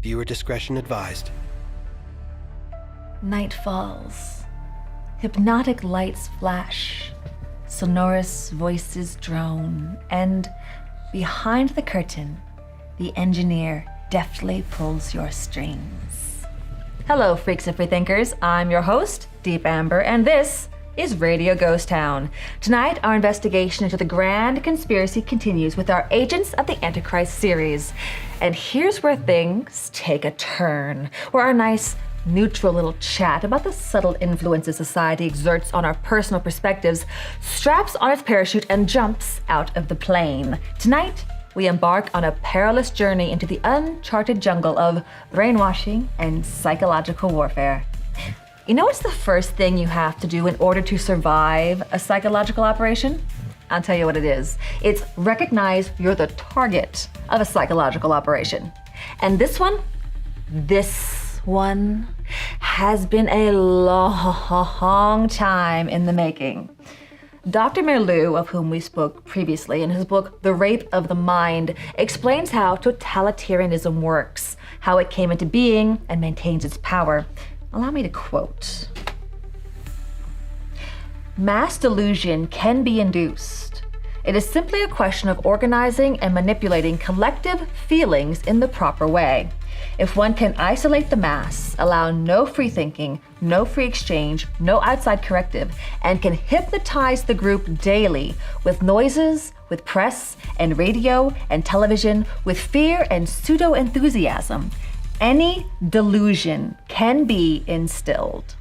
Viewer discretion advised. Night falls. Hypnotic lights flash. Sonorous voices drone. And behind the curtain, the engineer deftly pulls your strings. Hello, freaks and freethinkers. I'm your host, Deep Amber, and this is Radio Ghost Town. Tonight, our investigation into the grand conspiracy continues with our Agents of the Antichrist series. And here's where things take a turn, where our nice, neutral little chat about the subtle influences society exerts on our personal perspectives straps on its parachute and jumps out of the plane. Tonight, we embark on a perilous journey into the uncharted jungle of brainwashing and psychological warfare. You know what's the first thing you have to do in order to survive a psychological operation? I'll tell you what it is. It's recognize you're the target of a psychological operation. And this one has been a long time in the making. Dr. Merleau, of whom we spoke previously in his book, The Rape of the Mind, explains how totalitarianism works, how it came into being and maintains its power. Allow me to quote. Mass delusion can be induced. It is simply a question of organizing and manipulating collective feelings in the proper way. If one can isolate the mass, allow no free thinking, no free exchange, no outside corrective, and can hypnotize the group daily with noises, with press and radio and television, with fear and pseudo-enthusiasm, any delusion can be instilled.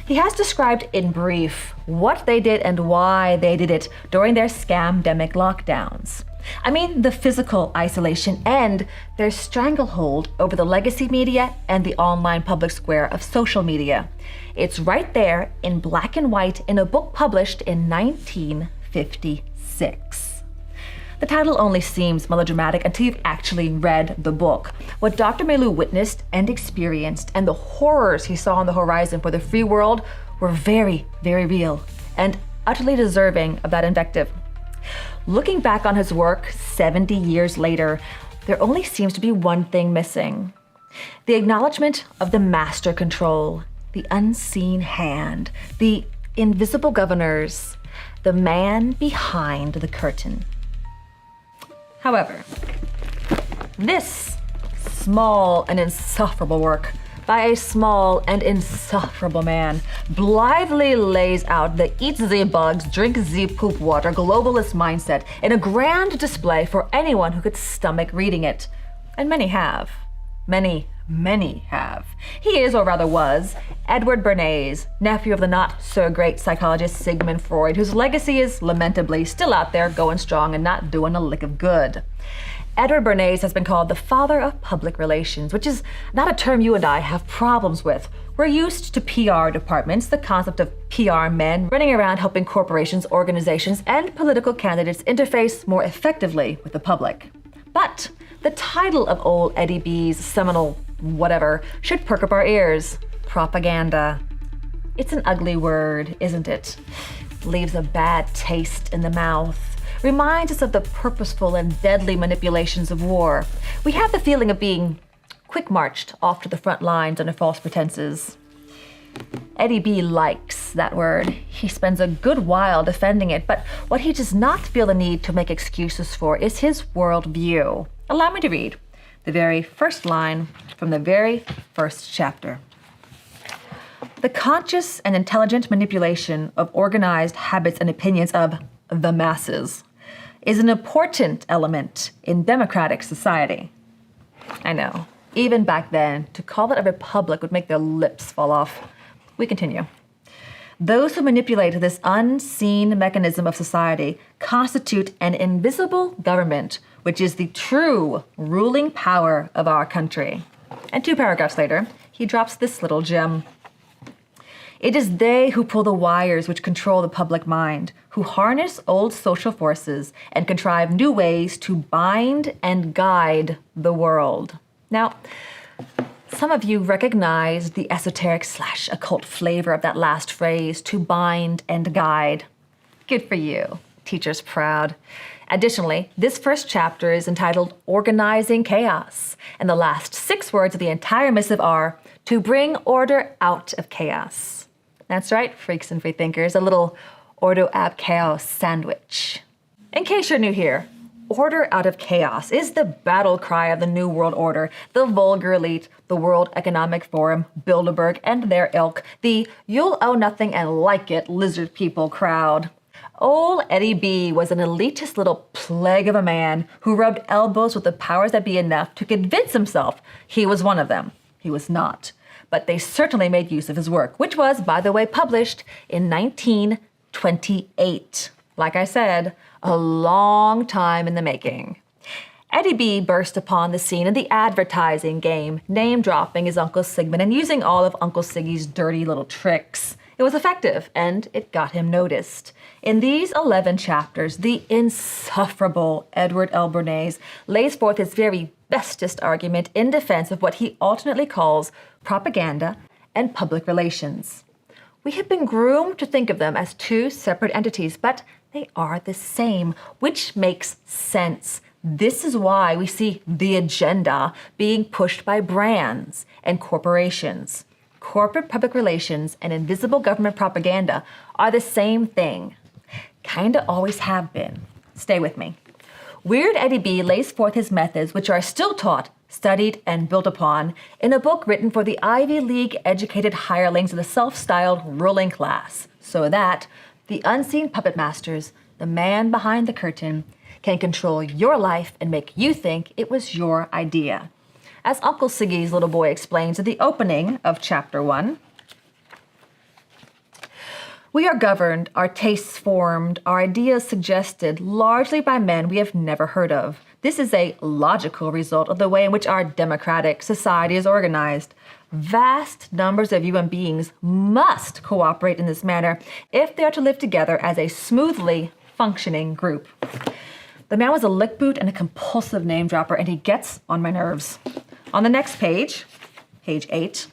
He has described in brief what they did and why they did it during their scamdemic lockdowns. I mean, the physical isolation and their stranglehold over the legacy media and the online public square of social media. It's right there in black and white in a book published in 1956. The title only seems melodramatic until you've actually read the book. What Dr. Merleau witnessed and experienced and the horrors he saw on the horizon for the free world were very, very real and utterly deserving of that invective. Looking back on his work 70 years later, there only seems to be one thing missing. The acknowledgement of the master control, the unseen hand, the invisible governors, the man behind the curtain. However, this small and insufferable work by a small and insufferable man blithely lays out the eat the bugs, drink the poop water globalist mindset in a grand display for anyone who could stomach reading it. And many have. Many have. He is, or rather was, Edward Bernays, nephew of the not-so-great psychologist Sigmund Freud, whose legacy is lamentably still out there going strong and not doing a lick of good. Edward Bernays has been called the father of public relations, which is not a term you and I have problems with. We're used to PR departments, the concept of PR men running around helping corporations, organizations, and political candidates interface more effectively with the public. But the title of old Eddie B's seminal whatever should perk up our ears. Propaganda. It's an ugly word, isn't it? Leaves a bad taste in the mouth. Reminds us of the purposeful and deadly manipulations of war. We have the feeling of being quick-marched off to the front lines under false pretenses. Eddie B likes that word. He spends a good while defending it, but what he does not feel the need to make excuses for is his worldview. Allow me to read the very first line from the very first chapter. The conscious and intelligent manipulation of organized habits and opinions of the masses is an important element in democratic society. I know, even back then, to call it a republic would make their lips fall off. We continue. Those who manipulate this unseen mechanism of society constitute an invisible government, which is the true ruling power of our country. And 2 paragraphs later, he drops this little gem. It is they who pull the wires which control the public mind, who harness old social forces and contrive new ways to bind and guide the world. Now, some of you recognize the esoteric/occult flavor of that last phrase, to bind and guide. Good for you. Teacher's proud. Additionally, this first chapter is entitled Organizing Chaos, and the last 6 words of the entire missive are, to bring order out of chaos. That's right, freaks and freethinkers, a little ordo ab chaos sandwich. In case you're new here, order out of chaos is the battle cry of the New World Order, the vulgar elite, the World Economic Forum, Bilderberg, and their ilk, the you'll owe nothing and like it lizard people crowd. Old Eddie B was an elitist little plague of a man who rubbed elbows with the powers that be enough to convince himself he was one of them. He was not. But they certainly made use of his work, which was, by the way, published in 1928. Like I said, a long time in the making. Eddie B burst upon the scene in the advertising game, name-dropping his Uncle Sigmund and using all of Uncle Siggy's dirty little tricks. It was effective, and it got him noticed. In these 11 chapters, the insufferable Edward L. Bernays lays forth his very bestest argument in defense of what he alternately calls propaganda and public relations. We have been groomed to think of them as 2 separate entities, but they are the same, which makes sense. This is why we see the agenda being pushed by brands and corporations. Corporate public relations and invisible government propaganda are the same thing. Kinda always have been. Stay with me. Weird Eddie B lays forth his methods, which are still taught, studied, and built upon in a book written for the Ivy League educated hirelings of the self-styled ruling class, so that the unseen puppet masters, the man behind the curtain, can control your life and make you think it was your idea. As Uncle Siggy's little boy explains at the opening of chapter 1, we are governed, our tastes formed, our ideas suggested largely by men we have never heard of. This is a logical result of the way in which our democratic society is organized. Vast numbers of human beings must cooperate in this manner if they are to live together as a smoothly functioning group. The man was a lick boot and a compulsive name dropper, and he gets on my nerves. On the next page, page 8,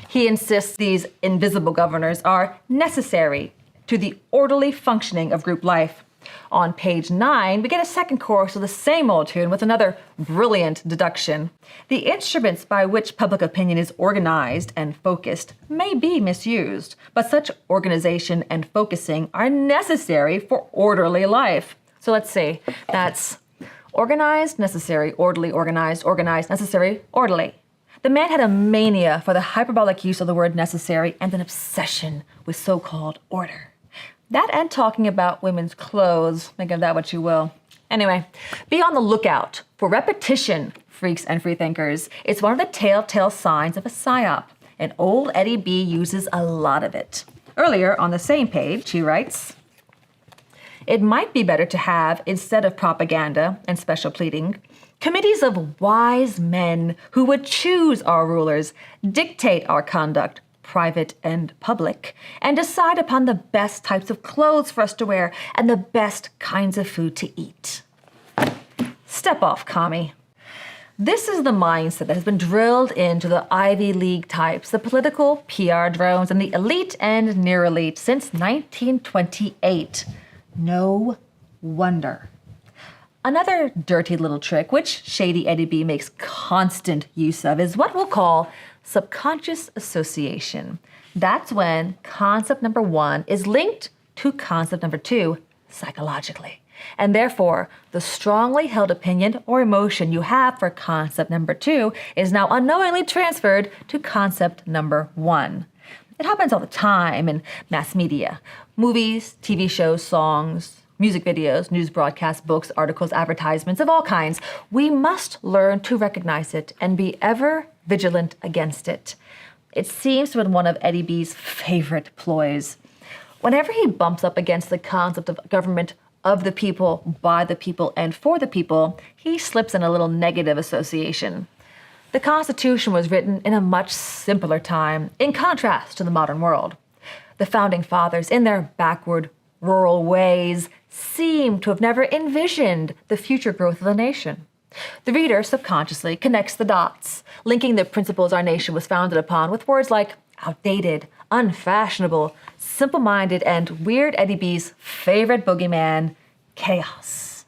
he insists these invisible governors are necessary to the orderly functioning of group life. On page 9, we get a second chorus of the same old tune with another brilliant deduction. The instruments by which public opinion is organized and focused may be misused, but such organization and focusing are necessary for orderly life. So let's see. That's organized, necessary, orderly, organized, organized, necessary, orderly. The man had a mania for the hyperbolic use of the word necessary and an obsession with so-called order. That and talking about women's clothes, think of that what you will. Anyway, be on the lookout for repetition, freaks and freethinkers. It's one of the telltale signs of a PSYOP, and old Eddie B uses a lot of it. Earlier on the same page, he writes, it might be better to have, instead of propaganda and special pleading, committees of wise men who would choose our rulers, dictate our conduct, private and public, and decide upon the best types of clothes for us to wear and the best kinds of food to eat. Step off, commie. This is the mindset that has been drilled into the Ivy League types, the political PR drones, and the elite and near elite since 1928. No wonder. Another dirty little trick, which Shady Eddie B makes constant use of, is what we'll call subconscious association. That's when concept number 1 is linked to concept number 2 psychologically. And therefore, the strongly held opinion or emotion you have for concept number 2 is now unknowingly transferred to concept number 1. It happens all the time in mass media, movies, TV shows, songs, music videos, news broadcasts, books, articles, advertisements of all kinds. We must learn to recognize it and be ever vigilant against it. It seems to have been one of Eddie B's favorite ploys. Whenever he bumps up against the concept of government of the people, by the people, and for the people, he slips in a little negative association. The Constitution was written in a much simpler time, in contrast to the modern world. The Founding Fathers, in their backward, rural ways, seem to have never envisioned the future growth of the nation. The reader subconsciously connects the dots, linking the principles our nation was founded upon with words like outdated, unfashionable, simple-minded, and Weird Eddie B's favorite boogeyman, chaos.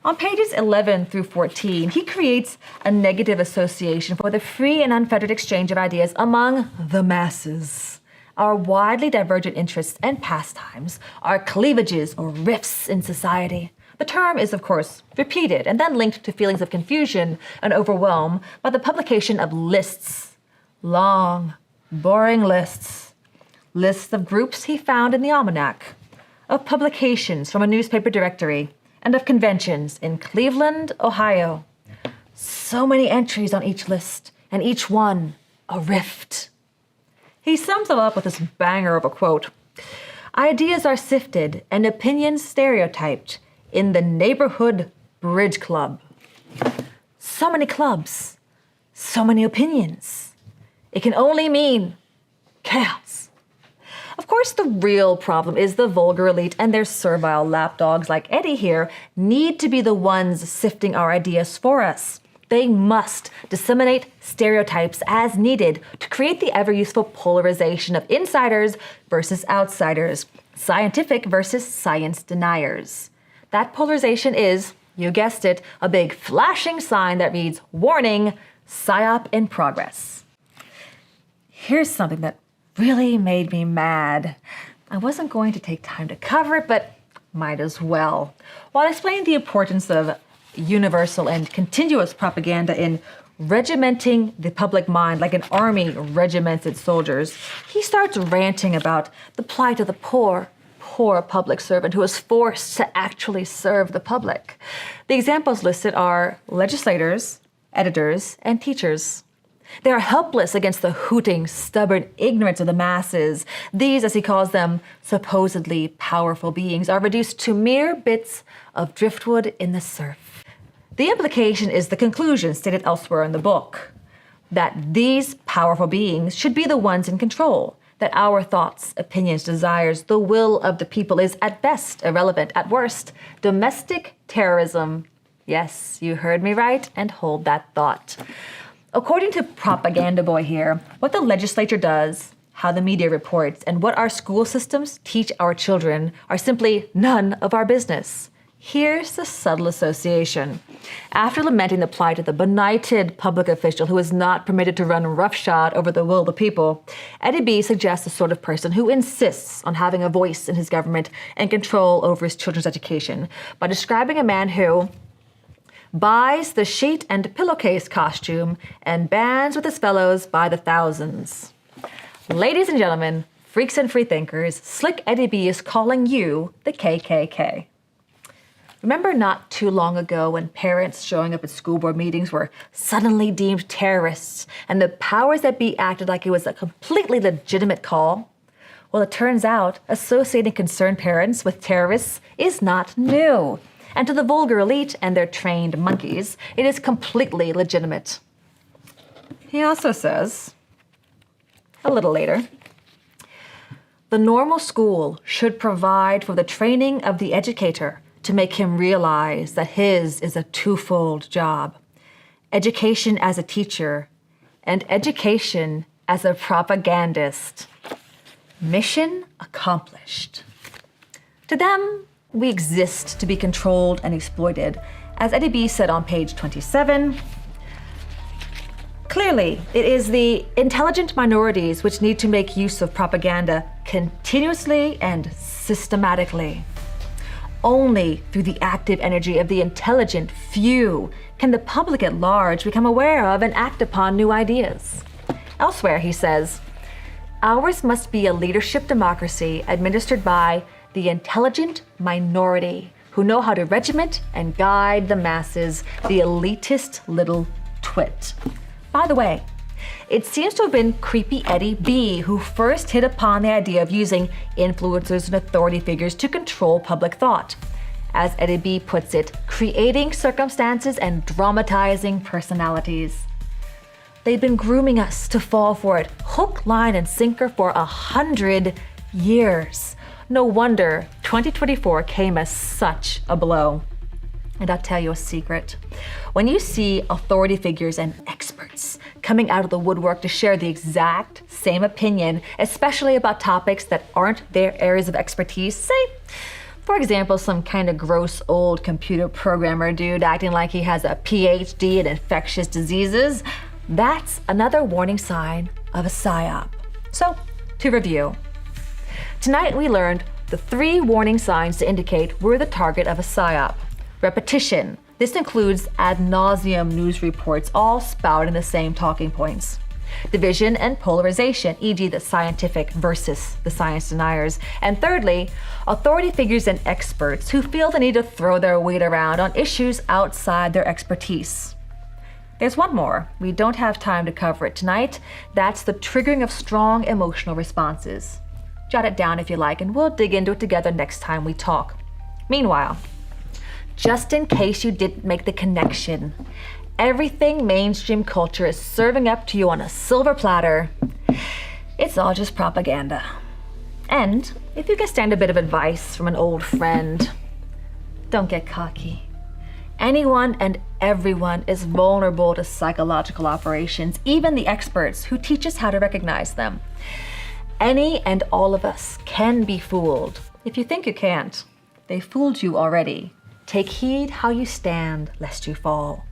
On pages 11 through 14, he creates a negative association for the free and unfettered exchange of ideas among the masses. Our widely divergent interests and pastimes, our cleavages or rifts in society. The term is, of course, repeated and then linked to feelings of confusion and overwhelm by the publication of lists. Long, boring lists. Lists of groups he found in the almanac, of publications from a newspaper directory, and of conventions in Cleveland, Ohio. So many entries on each list, and each one a rift. He sums it up with this banger of a quote. Ideas are sifted and opinions stereotyped in the neighborhood bridge club. So many clubs, so many opinions. It can only mean chaos. Of course, the real problem is the vulgar elite and their servile lapdogs like Eddie here need to be the ones sifting our ideas for us. They must disseminate stereotypes as needed to create the ever-useful polarization of insiders versus outsiders, scientific versus science deniers. That polarization is, you guessed it, a big flashing sign that reads, "Warning, PSYOP in progress." Here's something that really made me mad. I wasn't going to take time to cover it, but might as well. While explaining the importance of universal and continuous propaganda in regimenting the public mind like an army regiments its soldiers, he starts ranting about the plight of the poor public servant who is forced to actually serve the public. The examples listed are legislators, editors, and teachers. They are helpless against the hooting, stubborn ignorance of the masses. These, as he calls them, supposedly powerful beings, are reduced to mere bits of driftwood in the surf. The implication is the conclusion stated elsewhere in the book, that these powerful beings should be the ones in control, that our thoughts, opinions, desires, the will of the people is at best irrelevant, at worst, domestic terrorism. Yes, you heard me right, and hold that thought. According to Propaganda Boy here, what the legislature does, how the media reports, and what our school systems teach our children are simply none of our business. Here's the subtle association. After lamenting the plight of the benighted public official who is not permitted to run roughshod over the will of the people, Eddie B suggests the sort of person who insists on having a voice in his government and control over his children's education by describing a man who buys the sheet and pillowcase costume and bands with his fellows by the thousands. Ladies and gentlemen, freaks and freethinkers, Slick Eddie B is calling you the KKK. Remember not too long ago when parents showing up at school board meetings were suddenly deemed terrorists and the powers that be acted like it was a completely legitimate call? Well, it turns out associating concerned parents with terrorists is not new. And to the vulgar elite and their trained monkeys, it is completely legitimate. He also says, a little later, the normal school should provide for the training of the educator to make him realize that his is a twofold job: education as a teacher and education as a propagandist. Mission accomplished. To them, we exist to be controlled and exploited. As Eddie B said on page 27, clearly, it is the intelligent minorities which need to make use of propaganda continuously and systematically. Only through the active energy of the intelligent few can the public at large become aware of and act upon new ideas. Elsewhere, he says, ours must be a leadership democracy administered by the intelligent minority who know how to regiment and guide the masses, the elitist little twit. By the way, it seems to have been creepy Eddie B who first hit upon the idea of using influencers and authority figures to control public thought. As Eddie B puts it, creating circumstances and dramatizing personalities. They'd been grooming us to fall for it, hook, line, and sinker for 100 years. No wonder 2024 came as such a blow. And I'll tell you a secret. When you see authority figures and experts coming out of the woodwork to share the exact same opinion, especially about topics that aren't their areas of expertise, say For example, some kind of gross old computer programmer dude acting like he has a PhD in infectious diseases. That's another warning sign of a PSYOP. So, to review. Tonight we learned the 3 warning signs to indicate we're the target of a PSYOP. Repetition. This includes ad nauseum news reports all spouting the same talking points. Division and polarization, e.g. the scientific versus the science deniers. And thirdly, authority figures and experts who feel the need to throw their weight around on issues outside their expertise. There's one more. We don't have time to cover it tonight. That's the triggering of strong emotional responses. Jot it down if you like, and we'll dig into it together next time we talk. Meanwhile, just in case you didn't make the connection, everything mainstream culture is serving up to you on a silver platter, it's all just propaganda. And if you can stand a bit of advice from an old friend, don't get cocky. Anyone and everyone is vulnerable to psychological operations, even the experts who teach us how to recognize them. Any and all of us can be fooled. If you think you can't, they fooled you already. Take heed how you stand, lest you fall.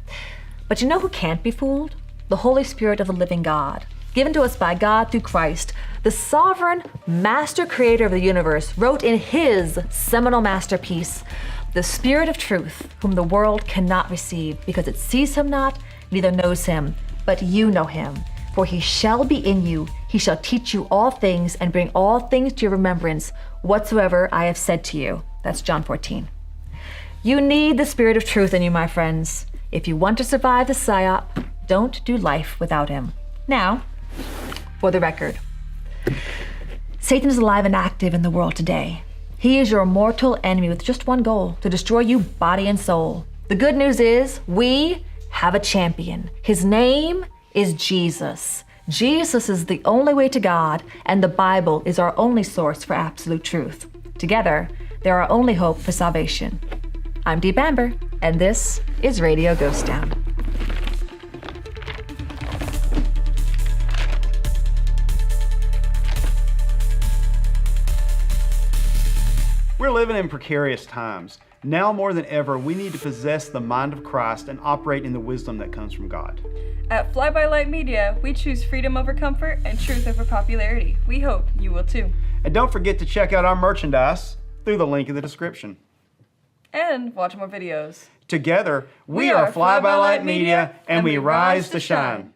But you know who can't be fooled? The Holy Spirit of the living God, given to us by God through Christ, the sovereign master creator of the universe, wrote in his seminal masterpiece, the Spirit of truth, whom the world cannot receive, because it sees him not, neither knows him, but you know him. For he shall be in you, he shall teach you all things, and bring all things to your remembrance, whatsoever I have said to you. That's John 14. You need the Spirit of truth in you, my friends. If you want to survive the PSYOP, don't do life without him. Now, for the record, Satan is alive and active in the world today. He is your mortal enemy with just one goal, to destroy you body and soul. The good news is we have a champion. His name is Jesus. Jesus is the only way to God, and the Bible is our only source for absolute truth. Together, they're our only hope for salvation. I'm Deep Amber, and this is Radio Ghost Town. We're living in precarious times. Now more than ever, we need to possess the mind of Christ and operate in the wisdom that comes from God. At Fly By Light Media, we choose freedom over comfort and truth over popularity. We hope you will too. And don't forget to check out our merchandise through the link in the description. And watch more videos. Together, we are Fly By Light Media, and we rise to shine.